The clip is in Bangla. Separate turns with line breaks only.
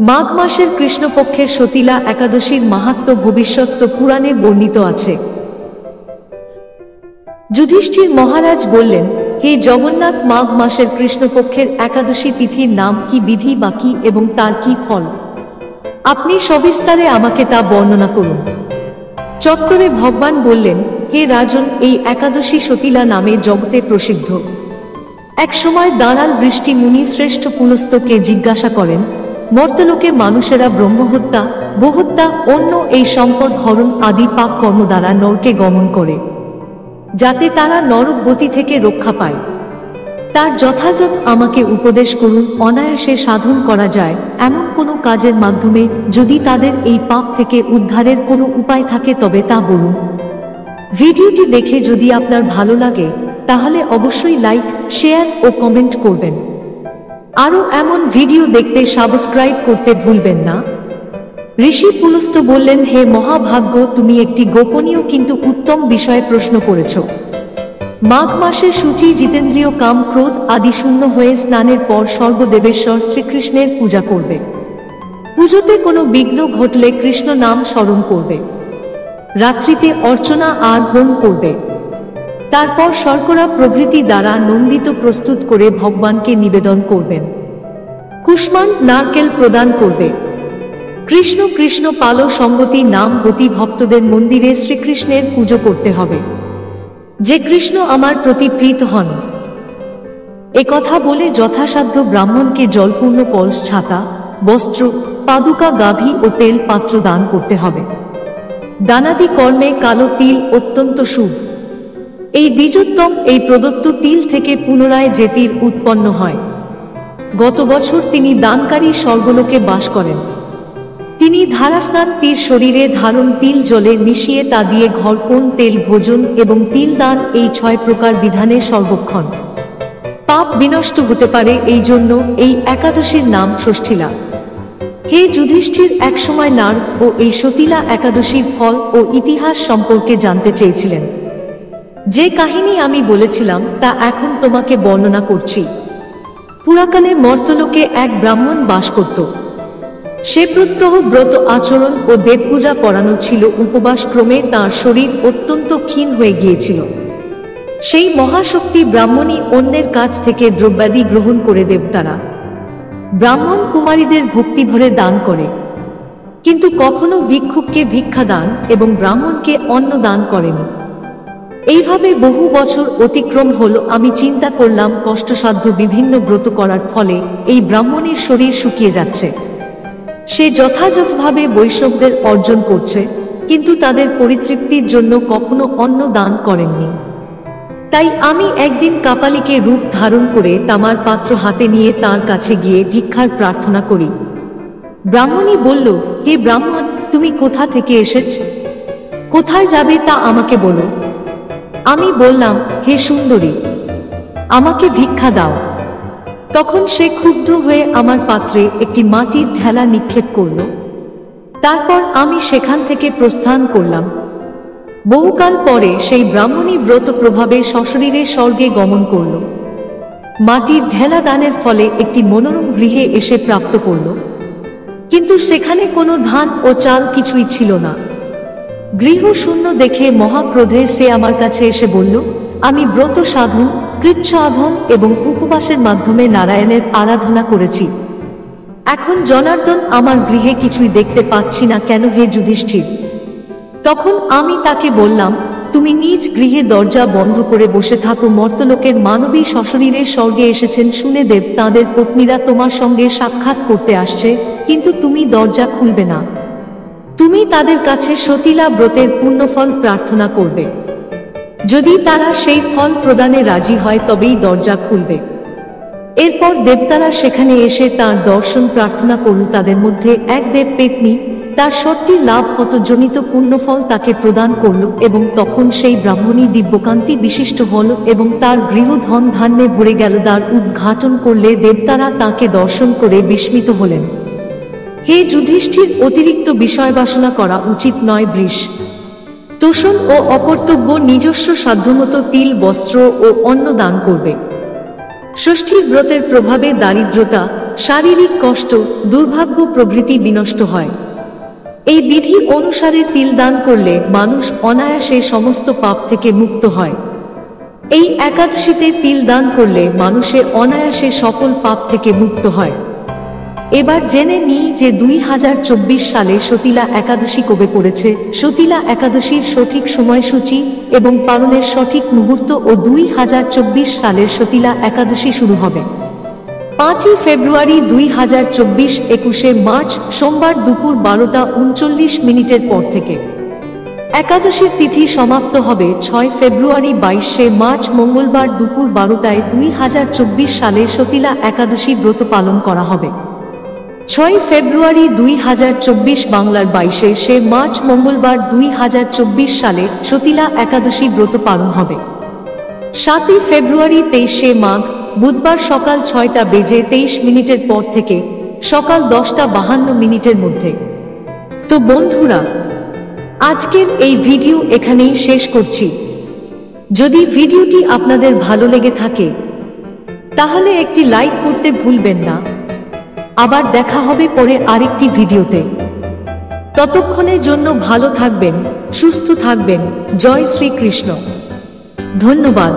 মাঘ মাসের কৃষ্ণপক্ষের সতীলা একাদশীর মাহাত্ম্য ভবিষ্যৎ পুরাণে বর্ণিত আছে। যুধিষ্ঠির মহারাজ বললেন, হে জগন্নাথ, মাঘ মাসের কৃষ্ণপক্ষের একাদশী তিথির নাম কি, বিধি বা কি এবং তার কি ফল? আপনি সবিস্তারে আমাকে তা বর্ণনা করুন। চত্বরে ভগবান বললেন, হে রাজন, এই একাদশী সতীলা নামে জগতে প্রসিদ্ধ। এক সময় দাঁড়াল বৃষ্টি মুনি শ্রেষ্ঠ পুলস্তকে জিজ্ঞাসা করেন, মর্তলোকে মানুষেরা ব্রহ্মহত্যা, গোহত্যা, অন্য এই সম্পদ হরণ আদি পাপ কর্ম দ্বারা নরকে গমন করে, যাতে তারা নরক গতি থেকে রক্ষা পায়। তার যথাযথ আমাকে উপদেশ করুন, অনায়াসে সাধন করা যায় এমন কোনো কাজের মাধ্যমে যদি তাদের এই পাপ থেকে উদ্ধারের কোনো উপায় থাকে তবে তা বলুন। ভিডিওটি দেখে যদি আপনার ভালো লাগে তাহলে অবশ্যই লাইক, শেয়ার ও কমেন্ট করবেন। আরও এমন ভিডিও দেখতে সাবস্ক্রাইব করতে ভুলবেন না। ঋষি পুলস্ত বললেন, হে মহাভাগ্য, তুমি একটি গোপনীয় কিন্তু উত্তম বিষয়ে প্রশ্ন করেছ। মাঘ মাসে শুচি জিতেন্দ্রীয় কাম ক্রোধ আদি শূন্য হয়ে স্নানের পর সর্বদেবেশ্বর শ্রীকৃষ্ণের পূজা করবে। পুজোতে কোনো বিঘ্ন ঘটলে কৃষ্ণ নাম স্মরণ করবে। রাত্রিতে অর্চনা আর হোম করবে। তারপর শর্করা প্রভৃতি দ্বারা নন্দিত প্রস্তুত করে ভগবানকে নিবেদন করবেন। কুষ্মাণ নারকেল প্রদান করবে। কৃষ্ণ কৃষ্ণ পালো সঙ্গতি নাম গতি ভক্তদের মন্দিরে শ্রীকৃষ্ণের পুজো করতে হবে, যে কৃষ্ণ আমার প্রতি প্রীত হন। একথা বলে যথাসাধ্য ব্রাহ্মণকে জলপূর্ণ কলস, ছাতা, বস্ত্র, পাদুকা, গাভী ও তেল পাত্র দান করতে হবে। দানাদি কর্মে কালো তিল অত্যন্ত শুভ। এই দ্বিজোত্তম এই প্রদত্ত তিল থেকে পুনরায় যে তীর উৎপন্ন হয়, গত বছর তিনি দানকারী স্বর্গলোকে বাস করেন। তিনি ধারাস্নান তীর শরীরে ধারণ, তিল জলে মিশিয়ে তা দিয়ে ঘর্পণ, তেল ভোজন এবং তিল দান, এই 6 প্রকার বিধানে সর্বক্ষণ পাপ বিনষ্ট হতে পারে। এই জন্য এই একাদশীর নাম ষষ্ঠীলা। হে যুধিষ্ঠির, একসময় নারদ ও এই সতীলা একাদশীর ফল ও ইতিহাস সম্পর্কে জানতে চেয়েছিলেন। যে কাহিনী আমি বলেছিলাম তা এখন তোমাকে বর্ণনা করছি। পুরাকালে মর্তলোকে এক ব্রাহ্মণ বাস করত। সে প্রত্যহ ব্রত আচরণ ও দেবপূজা পরানো ছিল। উপবাস ক্রমে তাঁর শরীর অত্যন্ত ক্ষীণ হয়ে গিয়েছিল। সেই মহাশক্তি ব্রাহ্মণী অন্যের কাছ থেকে দ্রব্যাদি গ্রহণ করে দেবতারা ব্রাহ্মণ কুমারীদের ভক্তিভরে দান করে, কিন্তু কখনো ভিক্ষুককে ভিক্ষা দান এবং ব্রাহ্মণকে অন্ন দান করেনি। এইভাবে বহু বছর অতিক্রম হল। আমি চিন্তা করলাম, কষ্টসাধ্য বিভিন্ন ব্রত করার ফলে এই ব্রাহ্মণীর শরীর শুকিয়ে যাচ্ছে। সে যথাযথভাবে বৈষ্ণবদের অর্জন করছে, কিন্তু তাদের পরিতৃপ্তির জন্য কখনো অন্ন দান করেননি। তাই আমি একদিন কাপালিকে রূপ ধারণ করে তামার পাত্র হাতে নিয়ে তার কাছে গিয়ে ভিক্ষার প্রার্থনা করি। ব্রাহ্মণী বলল, হে ব্রাহ্মণ, তুমি কোথা থেকে এসেছ? কোথায় যাবে তা আমাকে বলো। আমি বললাম, হে সুন্দরী, আমাকে ভিক্ষা দাও। তখন সে ক্ষুব্ধ হয়ে আমার পাত্রে একটি মাটির ঢেলা নিক্ষেপ করল। তারপর আমি সেখান থেকে প্রস্থান করলাম। বহুকাল পরে সেই ব্রাহ্মণী ব্রত প্রভাবে সশরীরে স্বর্গে গমন করল। মাটির ঢেলা দানের ফলে একটি মনোরম গৃহে এসে প্রাপ্ত করল, কিন্তু সেখানে কোনো ধান ও চাল কিছুই ছিল না। গৃহ শূন্য দেখে মহাক্রোধে সে আমার কাছে এসে বলল, আমি ব্রত সাধন, কৃচ্ছ আধন এবং উপবাসের মাধ্যমে নারায়ণের আরাধনা করেছি। এখন জনার্দন আমার গৃহে কিছুই দেখতে পাচ্ছি না কেন হে যুধিষ্ঠির? তখন আমি তাকে বললাম, তুমি নিজ গৃহে দরজা বন্ধ করে বসে থাকো। মর্তলোকের মানবী সশরীরে স্বর্গে এসেছেন শুনে দেব তাঁদের পত্নীরা তোমার সঙ্গে সাক্ষাৎ করতে আসছে, কিন্তু তুমি দরজা খুলবে না। তুমি তাদের কাছে সতীলা ব্রতের পুণ্যফল প্রার্থনা করবে। যদি তারা সেই ফল প্রদানে রাজি হয় তবেই দরজা খুলবে। এরপর দেবতারা সেখানে এসে তাঁর দর্শন প্রার্থনা করল। তাদের মধ্যে এক দেব পেত্নী তার সত্যি লাভ হত জনিত পুণ্যফল তাকে প্রদান করল, এবং তখন সেই ব্রাহ্মণী দিব্যকান্তি বিশিষ্ট হল এবং তার গৃহ ধন ধান্যে ভরে গেল। দ্বার উদ্ঘাটন করলে দেবতারা তাকে দর্শন করে বিস্মিত হলেন। হে যুধিষ্ঠির, অতিরিক্ত বিষয় বাসনা করা উচিত নয়। বৃষ তোষণ ও অকর্তব্য। নিজস্ব সাধ্যমতো তিল, বস্ত্র ও অন্ন দান করবে। ষষ্ঠীর ব্রতের প্রভাবে দারিদ্রতা, শারীরিক কষ্ট, দুর্ভাগ্য প্রভৃতি বিনষ্ট হয়। এই বিধি অনুসারে তিল দান করলে মানুষ অনায়াসে সমস্ত পাপ থেকে মুক্ত হয়। এই একাদশীতে তিল দান করলে মানুষের অনায়াসে সকল পাপ থেকে মুক্ত হয়। এবার জেনে নিই যে 2024 সালে সতীলা একাদশী কবে পড়েছে। সতীলা একাদশীর সঠিক সময়সূচি এবং পালনের সঠিক মুহূর্ত ও 2024 সালের সতীলা একাদশী শুরু হবে 5ই ফেব্রুয়ারি 2024, 21শে মার্চ সোমবার দুপুর 12:39 পর থেকে। একাদশীর তিথি সমাপ্ত হবে 6 ফেব্রুয়ারি 22শে মার্চ মঙ্গলবার দুপুর 12টায়। 2024 সালে সতীলা একাদশী ব্রত পালন করা হবে 6 ফেব্রুয়ারি 2024 বাংলার 22শে মার্চ মঙ্গলবার 2024 সালে সতীলা একাদশী ব্রত পালন হবে 7ই ফেব্রুয়ারি 23শে মাঘ বুধবার সকাল 6:23 পর থেকে সকাল 10:52 মধ্যে। তো বন্ধুরা, আজকের এই ভিডিও এখানেই শেষ করছি। যদি ভিডিওটি আপনাদের ভালো লেগে থাকে তাহলে একটি লাইক করতে ভুলবেন না। আবার দেখা হবে পরে আরেকটি ভিডিওতে। ততক্ষণের জন্য ভালো থাকবেন, সুস্থ থাকবেন। জয় শ্রীকৃষ্ণ। ধন্যবাদ।